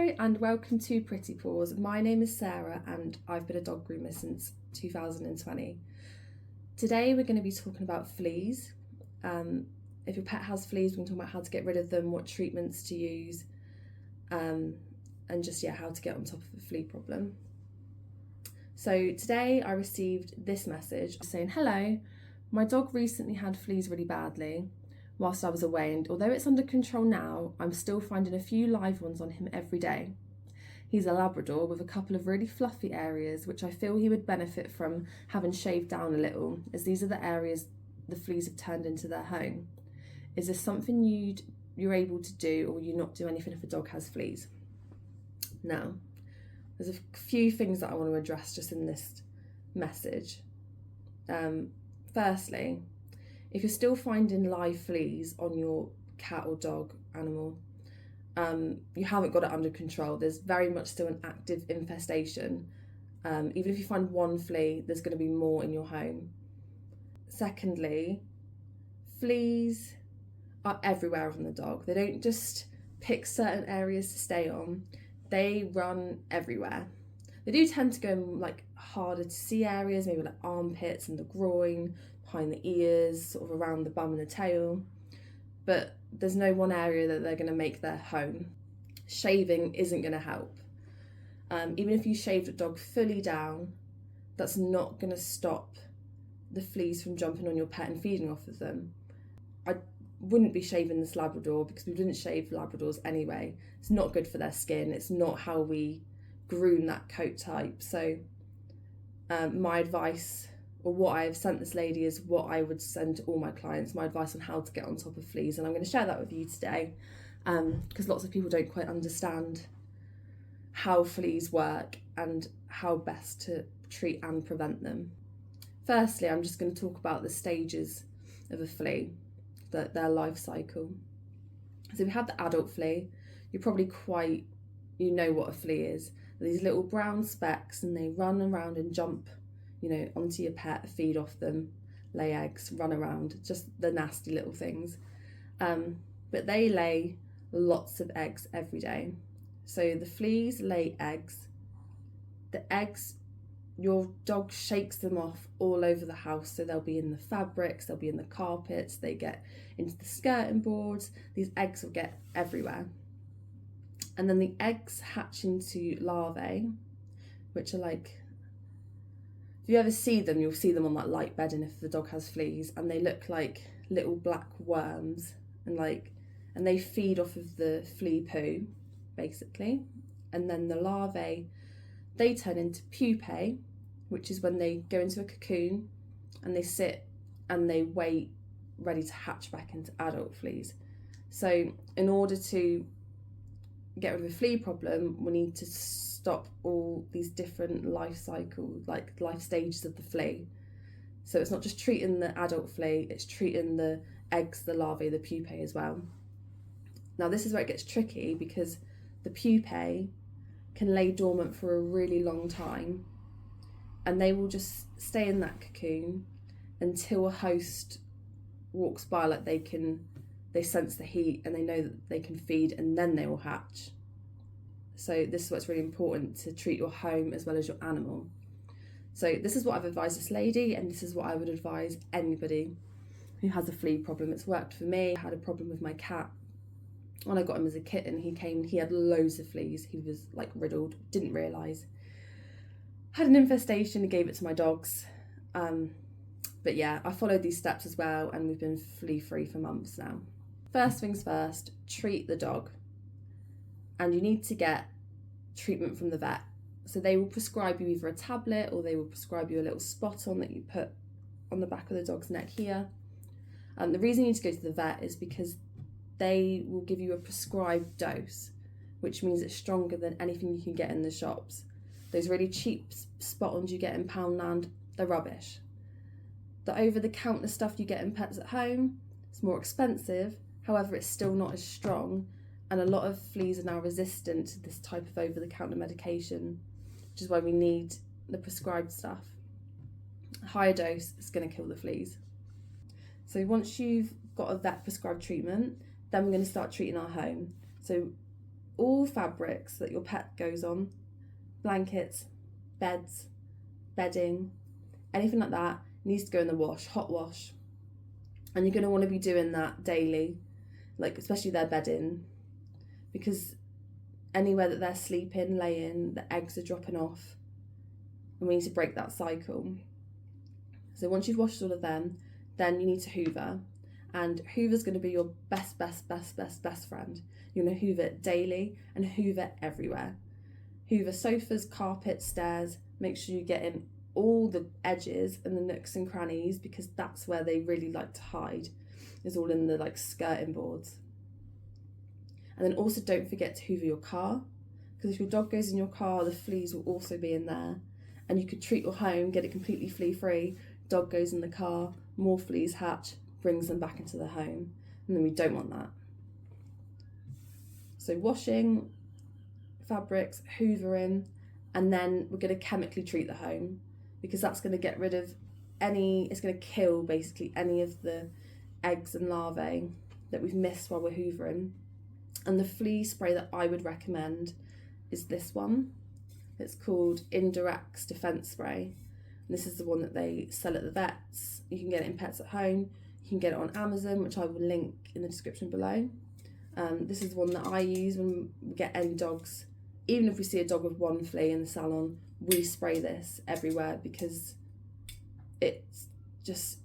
Hello and welcome to Pretty Paws. My name is Sarah and I've been a dog groomer since 2020. Today we're going to be talking about fleas. If your pet has fleas, we're going to talk about how to get rid of them, what treatments to use, and just how to get on top of a flea problem. So today I received this message saying, hello, my dog recently had fleas really badly whilst I was away, and although it's under control now, I'm still finding a few live ones on him every day. He's a Labrador with a couple of really fluffy areas which I feel he would benefit from having shaved down a little, as these are the areas the fleas have turned into their home. Is this something you're able to do, or will you not do anything if a dog has fleas? Now, there's a few things that I want to address just in this message. Firstly, if you're still finding live fleas on your cat or dog animal, you haven't got it under control. There's very much still an active infestation. Even if you find one flea, there's going to be more in your home. Secondly, fleas are everywhere on the dog. They don't just pick certain areas to stay on. They run everywhere. They do tend to go in harder to see areas, maybe like armpits and the groin, behind the ears, sort of around the bum and the tail, but there's no one area that they're going to make their home. Shaving isn't going to help. Even if you shaved a dog fully down, that's not going to stop the fleas from jumping on your pet and feeding off of them. I wouldn't be shaving this Labrador because we didn't shave Labradors anyway. It's not good for their skin. It's not how we groom that coat type. So my advice, or what I've sent this lady, is what I would send to all my clients, my advice on how to get on top of fleas, and I'm going to share that with you today because lots of people don't quite understand how fleas work and how best to treat and prevent them. Firstly, I'm just going to talk about the stages of a flea, their life cycle. So we have the adult flea. You're probably you know what a flea is. These little brown specks, and they run around and jump onto your pet, feed off them, lay eggs, run around, just the nasty little things. But they lay lots of eggs every day. So the fleas lay eggs. The eggs, your dog shakes them off all over the house. So they'll be in the fabrics, they'll be in the carpets, they get into the skirting boards. These eggs will get everywhere. And then the eggs hatch into larvae, which are if you ever see them, you'll see them on light bedding if the dog has fleas, and they look like little black worms, and they feed off of the flea poo, basically. And then the larvae, they turn into pupae, which is when they go into a cocoon and they sit and they wait, ready to hatch back into adult fleas. So in order to get rid of a flea problem, we need to stop all these different life cycles, life stages of the flea. So it's not just treating the adult flea, it's treating the eggs, the larvae, the pupae as well. Now this is where it gets tricky, because the pupae can lay dormant for a really long time, and they will just stay in that cocoon until a host walks by, they sense the heat and they know that they can feed, and then they will hatch. So this is what's really important, to treat your home as well as your animal. So this is what I've advised this lady, and this is what I would advise anybody who has a flea problem. It's worked for me. I had a problem with my cat. When I got him as a kitten, he had loads of fleas. He was riddled, didn't realise. Had an infestation and gave it to my dogs. But yeah, I followed these steps as well, and we've been flea free for months now. First things first, treat the dog. And you need to get treatment from the vet. So they will prescribe you either a tablet, or they will prescribe you a little spot on that you put on the back of the dog's neck here. And the reason you need to go to the vet is because they will give you a prescribed dose, which means it's stronger than anything you can get in the shops. Those really cheap spot-ons you get in Poundland, they're rubbish. The over-the-counter stuff you get in Pets at Home, it's more expensive, however it's still not as strong, and a lot of fleas are now resistant to this type of over-the-counter medication, which is why we need the prescribed stuff. A higher dose is going to kill the fleas. So once you've got a vet prescribed treatment, then we're going to start treating our home. So all fabrics that your pet goes on, blankets, beds, bedding, anything like that, needs to go in the wash, hot wash. And you're going to want to be doing that daily, like especially their bedding, because anywhere that they're sleeping, laying, the eggs are dropping off, and we need to break that cycle. So once you've washed all of them, then you need to hoover. And hoover's going to be your best friend. You're going to hoover it daily and hoover everywhere. Hoover sofas, carpets, stairs. Make sure you get in all the edges and the nooks and crannies, because that's where they really like to hide, is all in the like skirting boards. And then also don't forget to hoover your car, because if your dog goes in your car, the fleas will also be in there. And you could treat your home, get it completely flea free. Dog goes in the car, more fleas hatch, brings them back into the home, and then we don't want that. So washing, fabrics, hoovering, and then we're going to chemically treat the home, because that's going to get rid of it's going to kill basically any of the eggs and larvae that we've missed while we're hoovering. And the flea spray that I would recommend is this one. It's called INDOREX Defense Spray. And this is the one that they sell at the vets. You can get it in Pets at Home. You can get it on Amazon, which I will link in the description below. This is the one that I use when we get any dogs. Even if we see a dog with one flea in the salon, we spray this everywhere, because it takes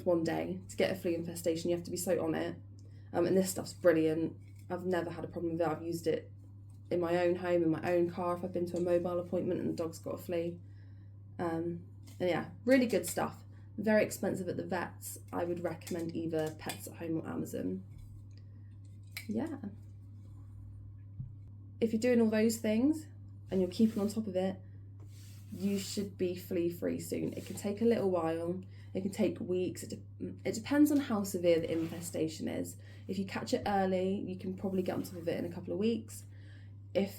1 day to get a flea infestation. You have to be so on it. And this stuff's brilliant. I've never had a problem with it. I've used it in my own home, in my own car, if I've been to a mobile appointment and the dog's got a flea. And yeah, really good stuff. Very expensive at the vets. I would recommend either Pets at Home or Amazon. Yeah. If you're doing all those things and you're keeping on top of it, you should be flea free soon. It can take a little while. It can take weeks. It depends on how severe the infestation is. If you catch it early, you can probably get on top of it in a couple of weeks. If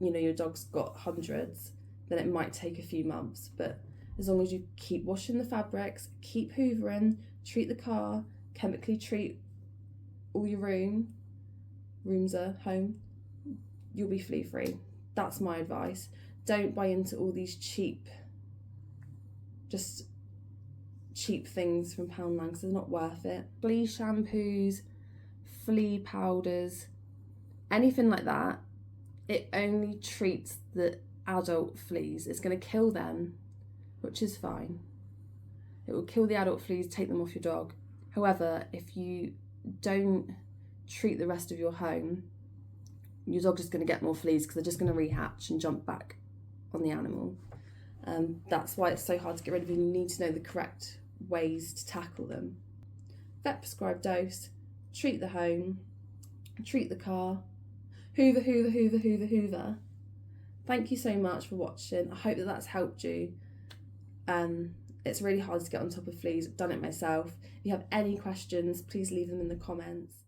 your dog's got hundreds, then it might take a few months. But as long as you keep washing the fabrics, keep hoovering, treat the car, chemically treat all your rooms are home, you'll be flea free. That's my advice. Don't buy into all these cheap things from Poundland, because they're not worth it. Flea shampoos, flea powders, anything like that, it only treats the adult fleas. It's going to kill them, which is fine. It will kill the adult fleas, take them off your dog. However, if you don't treat the rest of your home, your dog's just going to get more fleas, because they're just going to rehatch and jump back on the animal. That's why it's so hard to get rid of them. You need to know the correct ways to tackle them. Vet prescribed dose, treat the home, treat the car, hoover, hoover, hoover, hoover, hoover. Thank you so much for watching. I hope that that's helped you. It's really hard to get on top of fleas. I've done it myself. If you have any questions, please leave them in the comments.